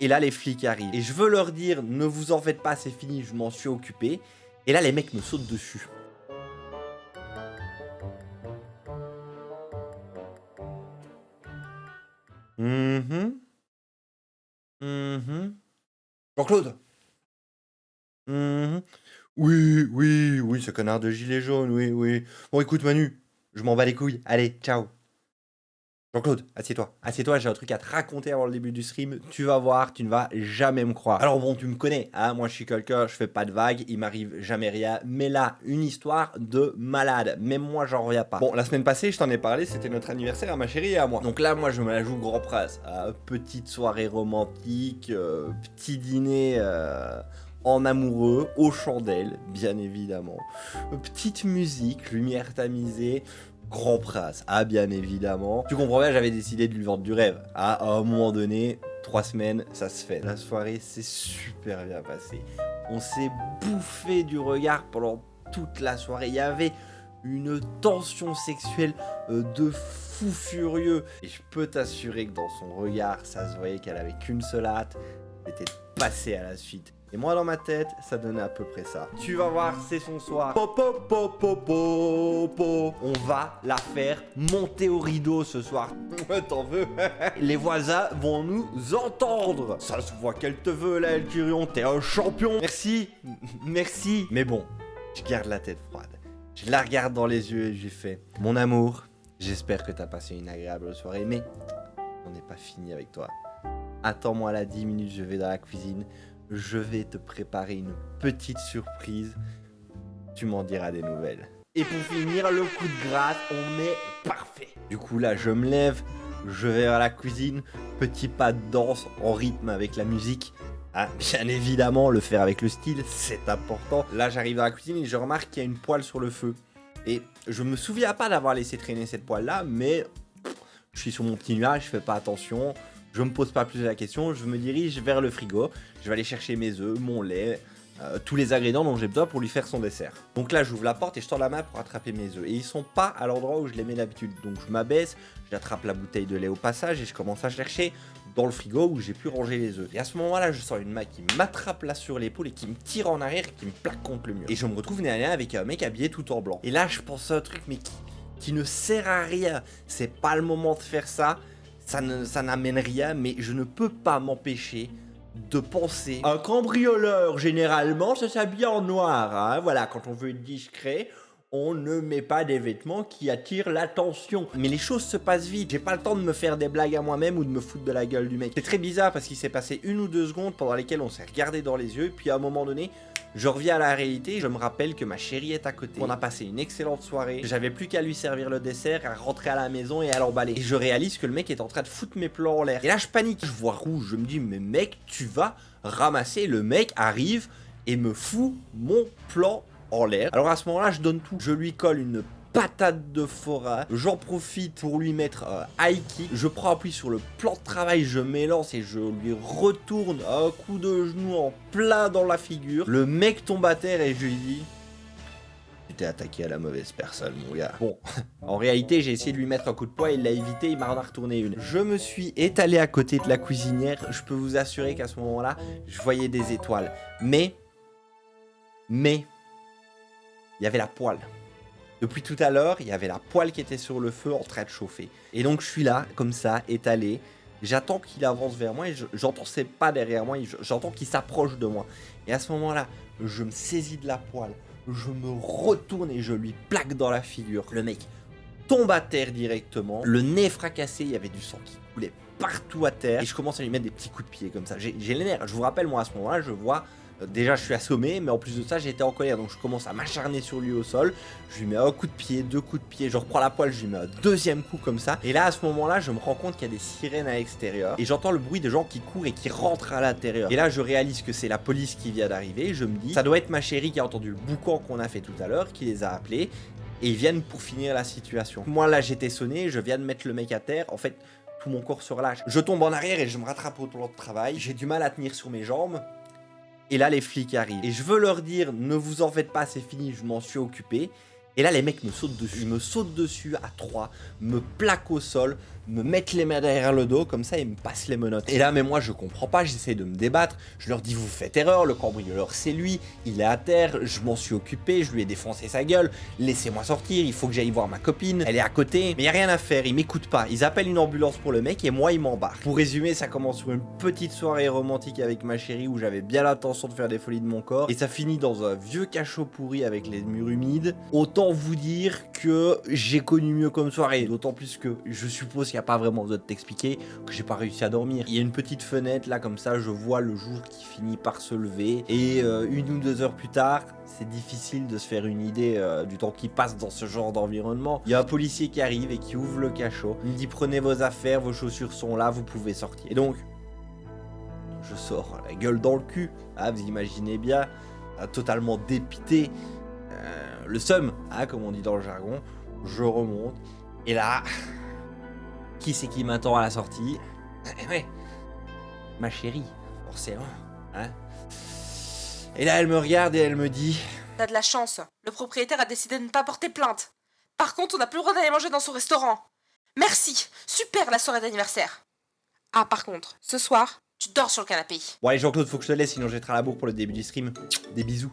Et là, les flics arrivent. Et je veux leur dire, ne vous en faites pas, c'est fini, je m'en suis occupé. Et là, les mecs me sautent dessus. Jean-Claude. Oui, ce connard de gilet jaune, oui. Bon, écoute, Manu, je m'en bats les couilles. Allez, ciao. Jean-Claude, assieds-toi, j'ai un truc à te raconter avant le début du stream. Tu vas voir, tu ne vas jamais me croire. Alors bon, tu me connais, hein, moi je suis quelqu'un, je fais pas de vagues, il m'arrive jamais rien. Mais là, une histoire de malade. Même moi, j'en reviens pas. Bon, la semaine passée, je t'en ai parlé, c'était notre anniversaire à ma chérie et à moi. Donc là, moi, je me la joue grand prince. Petite soirée romantique, petit dîner en amoureux, aux chandelles, bien évidemment. Petite musique, lumière tamisée. Grand prince, bien évidemment. Tu comprends bien, j'avais décidé de lui vendre du rêve. À un moment donné, 3 semaines, ça se fait. La soirée s'est super bien passée. On s'est bouffé du regard pendant toute la soirée. Il y avait une tension sexuelle de fou furieux. Et je peux t'assurer que dans son regard, ça se voyait qu'elle avait qu'une seule hâte. C'était de passer à la suite. Et moi, dans ma tête, ça donnait à peu près ça. Tu vas voir, c'est son soir. On va la faire monter au rideau ce soir. T'en veux? Les voisins vont nous entendre. Ça se voit qu'elle te veut, là, El Curion. T'es un champion. Merci. Mais bon, je garde la tête froide. Je la regarde dans les yeux et je lui fais: mon amour, j'espère que t'as passé une agréable soirée, mais on n'est pas fini avec toi. Attends-moi là 10 minutes, je vais dans la cuisine. Je vais te préparer une petite surprise. Tu m'en diras des nouvelles. Et pour finir, le coup de grâce, on est parfait. Du coup là, je me lève, je vais à la cuisine. Petit pas de danse en rythme avec la musique. Bien évidemment, le faire avec le style, c'est important. Là, j'arrive dans la cuisine et je remarque qu'il y a une poêle sur le feu. Et je me souviens pas d'avoir laissé traîner cette poêle là, mais je suis sur mon petit nuage, je fais pas attention. Je me pose pas plus la question, je me dirige vers le frigo. Je vais aller chercher mes œufs, mon lait, tous les ingrédients dont j'ai besoin pour lui faire son dessert. Donc là, j'ouvre la porte et je tends la main pour attraper mes œufs. Et ils sont pas à l'endroit où je les mets d'habitude. Donc je m'abaisse, j'attrape la bouteille de lait au passage et je commence à chercher dans le frigo où j'ai pu ranger les œufs. Et à ce moment-là, je sens une main qui m'attrape là sur l'épaule et qui me tire en arrière et qui me plaque contre le mur. Et je me retrouve nez à nez avec un mec habillé tout en blanc. Et là, je pense à un truc mais qui ne sert à rien. C'est pas le moment de faire ça. Ça n'amène rien, mais je ne peux pas m'empêcher de penser. Un cambrioleur, généralement, ça s'habille en noir. Hein. Voilà, quand on veut être discret, on ne met pas des vêtements qui attirent l'attention. Mais les choses se passent vite. J'ai pas le temps de me faire des blagues à moi-même ou de me foutre de la gueule du mec. C'est très bizarre parce qu'il s'est passé 1 ou 2 secondes pendant lesquelles on s'est regardé dans les yeux. Puis à un moment donné, je reviens à la réalité, je me rappelle que ma chérie est à côté. On a passé une excellente soirée, j'avais plus qu'à lui servir le dessert, à rentrer à la maison et à l'emballer. Et je réalise que le mec est en train de foutre mes plans en l'air. Et là je panique, je vois rouge, je me dis mais mec, tu vas ramasser. Le mec arrive et me fout mon plan en l'air. Alors à ce moment-là, je donne tout. Je lui colle une patate de forain. J'en profite pour lui mettre high kick. Je prends appui sur le plan de travail, je m'élance et je lui retourne un coup de genou en plein dans la figure. Le mec tombe à terre et je lui dis: tu t'es attaqué à la mauvaise personne, mon gars. Bon, en réalité, j'ai essayé de lui mettre un coup de poing, il l'a évité, il m'a en a retourné une. Je me suis étalé à côté de la cuisinière. Je peux vous assurer qu'à ce moment-là, je voyais des étoiles. Mais, il y avait la poêle. Depuis tout à l'heure, il y avait la poêle qui était sur le feu en train de chauffer. Et donc je suis là, comme ça, étalé. J'attends qu'il avance vers moi et j'entends ses pas derrière moi. J'entends qu'il s'approche de moi. Et à ce moment-là, je me saisis de la poêle. Je me retourne et je lui plaque dans la figure. Le mec tombe à terre directement. Le nez fracassé, il y avait du sang qui coulait partout à terre. Et je commence à lui mettre des petits coups de pied comme ça. J'ai les nerfs. Je vous rappelle, moi, à ce moment-là, je vois... Déjà je suis assommé, mais en plus de ça j'étais en colère, donc je commence à m'acharner sur lui au sol. Je lui mets un coup de pied, 2 coups de pied, je reprends la poêle, je lui mets un 2e coup comme ça. Et là à ce moment là je me rends compte qu'il y a des sirènes à l'extérieur. Et j'entends le bruit de gens qui courent et qui rentrent à l'intérieur. Et là je réalise que c'est la police qui vient d'arriver. Je me dis, ça doit être ma chérie qui a entendu le boucan qu'on a fait tout à l'heure, qui les a appelés. Et ils viennent pour finir la situation. Moi là j'étais sonné, je viens de mettre le mec à terre. En fait tout mon corps se relâche. Je tombe en arrière et je me rattrape au plan de travail. J'ai du mal à tenir sur mes jambes. Et là, les flics arrivent. Et je veux leur dire, ne vous en faites pas, c'est fini, je m'en suis occupé. Et là, les mecs me sautent dessus. Ils me sautent dessus à 3, me plaquent au sol, me mettent les mains derrière le dos, comme ça ils me passent les menottes. Et là, mais moi je comprends pas, j'essaie de me débattre, je leur dis vous faites erreur, le cambrioleur c'est lui, il est à terre, je m'en suis occupé, je lui ai défoncé sa gueule, laissez-moi sortir, il faut que j'aille voir ma copine, elle est à côté, mais y a rien à faire, ils m'écoutent pas, ils appellent une ambulance pour le mec et moi ils m'embarquent. Pour résumer, ça commence sur une petite soirée romantique avec ma chérie où j'avais bien l'intention de faire des folies de mon corps, et ça finit dans un vieux cachot pourri avec les murs humides. Autant vous dire que j'ai connu mieux comme soirée, d'autant plus que je suppose qu'il n'y a pas vraiment besoin de t'expliquer que j'ai pas réussi à dormir. Il y a une petite fenêtre là comme ça, je vois le jour qui finit par se lever, et 1 ou 2 heures plus tard, c'est difficile de se faire une idée du temps qui passe dans ce genre d'environnement. Il y a un policier qui arrive et qui ouvre le cachot, il me dit prenez vos affaires, vos chaussures sont là, vous pouvez sortir. Et donc, je sors la gueule dans le cul, ah, vous imaginez bien, totalement dépité, le seum, hein, comme on dit dans le jargon. Je remonte, et là, qui c'est qui m'attend à la sortie? Ouais, ma chérie, forcément, hein. Et là, elle me regarde et elle me dit... T'as de la chance, le propriétaire a décidé de ne pas porter plainte. Par contre, on n'a plus le droit d'aller manger dans son restaurant. Merci, super la soirée d'anniversaire. Ah, par contre, ce soir, tu dors sur le canapé. Bon allez Jean-Claude, faut que je te laisse, sinon je vais être à la bourre pour le début du stream. Des bisous.